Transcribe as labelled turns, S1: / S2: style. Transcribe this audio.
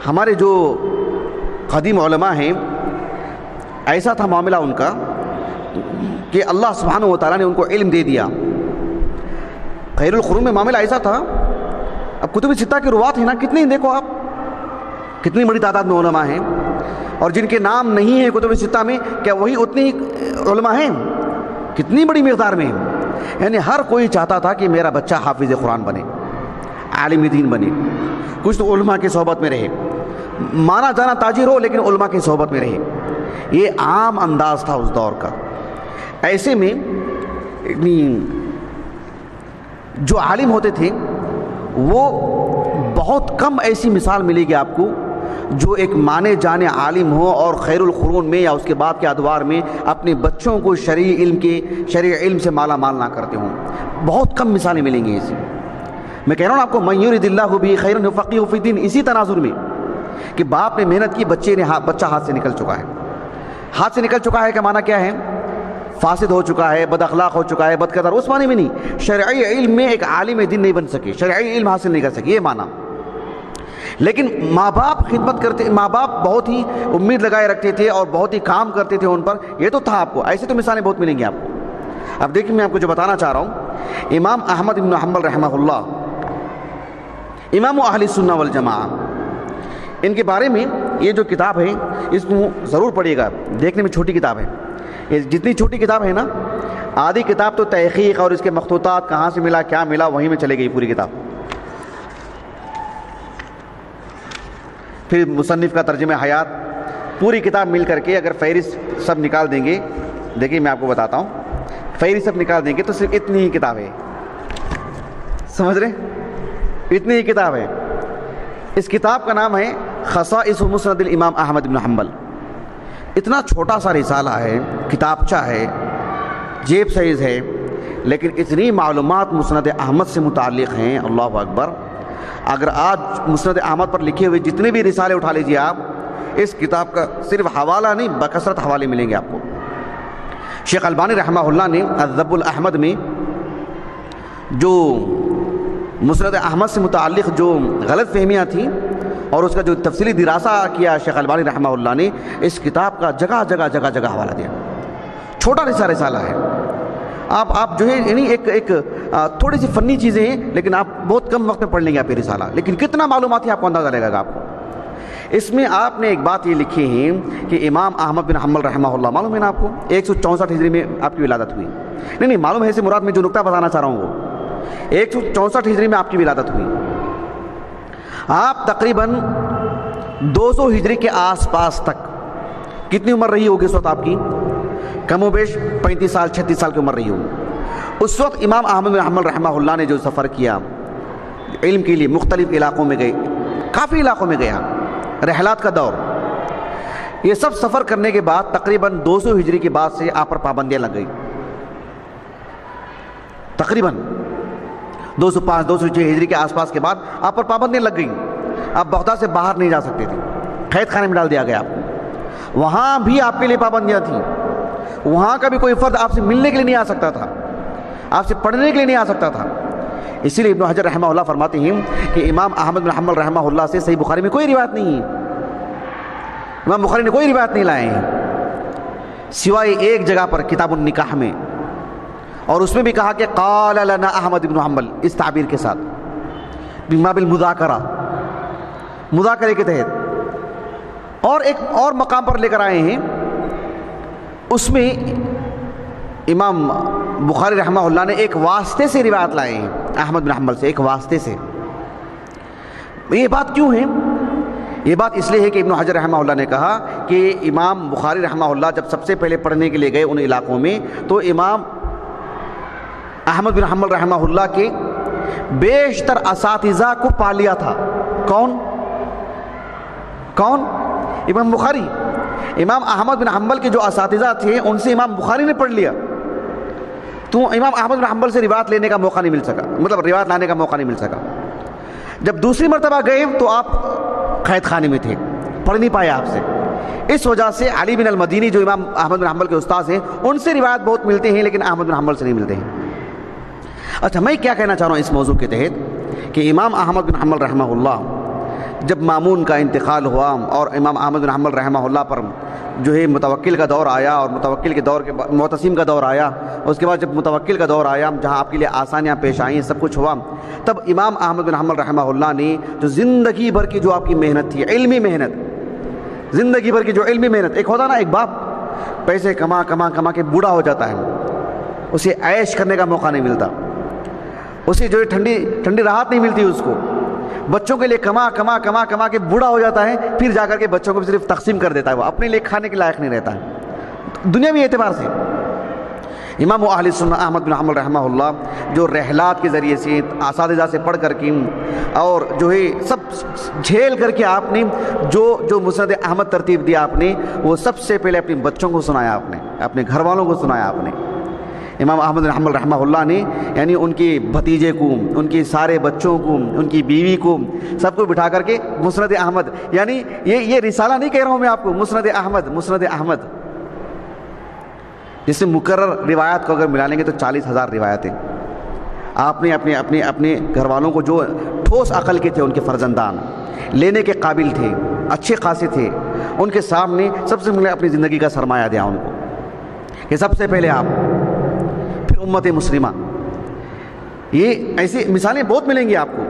S1: ہمارے جو قدیم علماء ہیں ایسا تھا معاملہ ان کا کہ اللہ سبحانہ و تعالیٰ نے ان کو علم دے دیا. خیر القرون میں معاملہ ایسا تھا. اب کتب ستہ کے روات ہیں نا کتنے ہیں، دیکھو آپ کتنی بڑی تعداد میں علماء ہیں، اور جن کے نام نہیں ہیں کتب ستہ میں کیا وہی اتنے ہی علماء ہیں؟ کتنی بڑی مقدار میں ہیں. یعنی ہر کوئی چاہتا تھا کہ میرا بچہ حافظ قرآن بنے، عالم دین بنے، کچھ تو علماء کی صحبت میں رہے، مانا جانا تاجر ہو لیکن علماء کی صحبت میں رہے. یہ عام انداز تھا اس دور کا. ایسے میں جو عالم ہوتے تھے وہ بہت کم ایسی مثال ملے گی آپ کو جو ایک مانے جانے عالم ہو اور خیر القرون میں یا اس کے بعد کے ادوار میں اپنے بچوں کو شرعی علم سے مالا مال نہ کرتے ہوں. بہت کم مثالیں ملیں گی ایسی. میں کہہ رہا ہوں آپ کو من یرید اللہ بہ خیرا یفقہہ فی الدین، اسی تناظر میں کہ باپ نے محنت کی، بچہ ہاتھ سے نکل چکا ہے. ہاتھ سے نکل چکا ہے کا معنی کیا ہے؟ فاسد ہو چکا ہے، بد اخلاق ہو چکا ہے، بد کردار. اس معنی میں نہیں، شرعی علم میں ایک عالم دین نہیں بن سکے، شرعی علم حاصل نہیں کر سکے، یہ معنی. لیکن ماں باپ خدمت کرتے، ماں باپ بہت ہی امید لگائے رکھتے تھے اور بہت ہی کام کرتے تھے ان پر. یہ تو تھا آپ کو، ایسے تو مثالیں بہت ملیں گی آپ کو. اب دیکھیں میں آپ کو جو بتانا چاہ رہا ہوں، امام احمد بن حنبل رحمہ اللہ، امام اہل سنہ والجماعہ، ان کے بارے میں یہ جو کتاب ہے اس کو ضرور پڑھیے گا. دیکھنے میں چھوٹی کتاب ہے، یہ جتنی چھوٹی کتاب ہے نا، آدھی کتاب تو تحقیق اور اس کے مخطوطات کہاں سے ملا کیا ملا وہیں میں چلے گئی پوری کتاب. پھر مصنف کا ترجمہ حیات، پوری کتاب مل کر کے اگر فہرست سب نکال دیں گے، دیکھیے میں آپ کو بتاتا ہوں، فہرست سب نکال دیں گے تو صرف اتنی ہی کتاب ہے. سمجھ رہے؟ اتنی ہی کتاب ہے. اس کتاب کا نام ہے خصائص مسند الامام احمد بن حنبل. اتنا چھوٹا سا رسالہ ہے، کتابچہ ہے، جیب سائز ہے، لیکن اتنی معلومات مسند احمد سے متعلق ہیں. اللہ اکبر. اگر آج مسند احمد پر لکھے ہوئے جتنے بھی رسالے اٹھا لیجیے آپ، اس کتاب کا صرف حوالہ نہیں بکثرت حوالے ملیں گے آپ کو. شیخ البانی رحمہ اللہ نے الذب الاحمد میں جو مسند احمد سے متعلق جو غلط فہمیاں تھیں اور اس کا جو تفصیلی دراسہ کیا شیخ البانی رحمہ اللہ نے، اس کتاب کا جگہ جگہ حوالہ دیا. چھوٹا رسالہ ہے. آپ جو ہے یعنی ایک تھوڑی سی فنی چیزیں ہیں لیکن آپ بہت کم وقت میں پڑھ لیں گے آپ یہ رسالہ، لیکن کتنا معلومات ہے آپ کو اندازہ لگے گا آپ کو. اس میں آپ نے ایک بات یہ لکھی ہے کہ امام احمد بن حنبل رحمہ اللہ، معلوم ہے نا آپ کو 164 ہجری میں آپ کی ولادت ہوئی. نہیں معلوم ہے، سے مراد میں جو نقطہ بتانا چاہ رہا ہوں وہ 164 ہجری میں آپ کی ولادت ہوئی. آپ تقریباً 200 ہجری کے آس پاس تک کتنی عمر رہی ہوگی اس وقت آپ کی؟ کم و بیش 35 سال 36 سال کی عمر رہی ہوگی. اس وقت امام احمد بن حنبل رحمہ اللہ نے جو سفر کیا علم کے لیے، مختلف علاقوں میں گئے، کافی علاقوں میں گیا، رحلات کا دور. یہ سب سفر کرنے کے بعد تقریباً 200 ہجری کے بعد سے آپ پر پابندیاں لگ گئی. تقریباً 205 206 ہجری کے آس پاس کے بعد آپ پر پابندیاں لگ گئیں. آپ بغداد سے باہر نہیں جا سکتے تھے، قید خانے میں ڈال دیا گیا آپ کو. وہاں بھی آپ کے لیے پابندیاں تھیں. وہاں کا بھی کوئی فرد آپ سے ملنے کے لیے نہیں آ سکتا تھا، آپ سے پڑھنے کے لیے نہیں آ سکتا تھا. اسی لیے ابن حجر رحمہ اللہ فرماتے ہیں کہ امام احمد بن حنبل رحمہ اللہ سے صحیح بخاری میں کوئی روایت نہیں ہے. امام بخاری نے کوئی روایت نہیں لائے ہیں سوائے ایک جگہ پر کتاب النکاح میں، اور اس میں بھی کہا کہ قال لنا احمد بن حنبل، اس تعبیر کے ساتھ بما بالمذاکرہ، مذاکرے کے تحت. اور ایک اور مقام پر لے کر آئے ہیں، اس میں امام بخاری رحمہ اللہ نے ایک واسطے سے روایت لائے ہیں احمد بن حنبل سے، ایک واسطے سے. یہ بات کیوں ہے؟ یہ بات اس لیے ہے کہ ابن حجر رحمہ اللہ نے کہا کہ امام بخاری رحمہ اللہ جب سب سے پہلے پڑھنے کے لیے گئے ان علاقوں میں تو امام احمد بن حنبل رحمہ اللہ کے بیشتر اساتذہ کو پا لیا تھا. کون؟ امام بخاری. امام احمد بن حنبل کے جو اساتذہ تھے ان سے امام بخاری نے پڑھ لیا، تو امام احمد بن حنبل سے روایت لینے کا موقع نہیں مل سکا، مطلب روایت لانے کا موقع نہیں مل سکا. جب دوسری مرتبہ گئے تو آپ قید خانے میں تھے، پڑھ نہیں پائے آپ سے. اس وجہ سے علی بن المدینی جو امام احمد بن حنبل کے استاد ہیں ان سے روایت بہت ملتے ہیں لیکن احمد بن حنبل سے نہیں ملتے ہیں. اچھا، میں کیا کہنا چاہ رہا ہوں اس موضوع کے تحت کہ امام احمد بن حنبل رحمہ اللہ جب مامون کا انتقال ہوا اور امام احمد بن حنبل رحمہ اللہ پر جو ہے متوکل کا دور آیا، اور متوکل کے دور کے بعد معتصم کا دور آیا، اس کے بعد جب متوکل کا دور آیا جہاں آپ کے لیے آسانیاں پیش آئیں، سب کچھ ہوا، تب امام احمد بن حنبل رحمہ اللہ نے جو زندگی بھر کی جو آپ کی محنت تھی، علمی محنت، زندگی بھر کی جو علمی محنت، ایک ہوتا نا ایک باپ پیسے کما کما کما کے بوڑھا ہو جاتا ہے، اسے عیش کرنے کا موقع نہیں ملتا، اسے جو ہے ٹھنڈی راحت نہیں ملتی اس کو، بچوں کے لیے کما کما کما کما کے بوڑھا ہو جاتا ہے، پھر جا کر کے بچوں کو صرف تقسیم کر دیتا ہے، وہ اپنے لیے کھانے کے لائق نہیں رہتا ہے دنیاوی اعتبار سے۔ امام اہل سنہ احمد بن حنبل رحمہ اللہ جو رحلات کے ذریعے سے اساتذہ سے پڑھ کر کے اور جو ہے سب جھیل کر کے آپ نے جو مسند احمد ترتیب دیا آپ نے، وہ سب سے پہلے اپنے بچوں کو سنایا، آپ نے اپنے گھر والوں کو سنایا آپ نے۔ امام احمد بن حنبل رحمہ اللہ نے یعنی ان کے بھتیجے کو، ان کے سارے بچوں کو، ان کی بیوی کو، سب کو بٹھا کر کے مسند احمد، یعنی یہ رسالہ نہیں کہہ رہا ہوں میں آپ کو، مسند احمد جس میں مکرر روایات کو اگر ملا لیں گے تو 40,000 روایتیں آپ نے اپنے گھر والوں کو، جو ٹھوس عقل کے تھے، ان کے فرزندان لینے کے قابل تھے، اچھے خاصے تھے، ان کے سامنے سب سے پہلے اپنی زندگی کا سرمایہ دیا ان کو کہ سب سے پہلے آپ، پھر امت مسلمہ۔ یہ ایسی مثالیں بہت ملیں گی آپ کو۔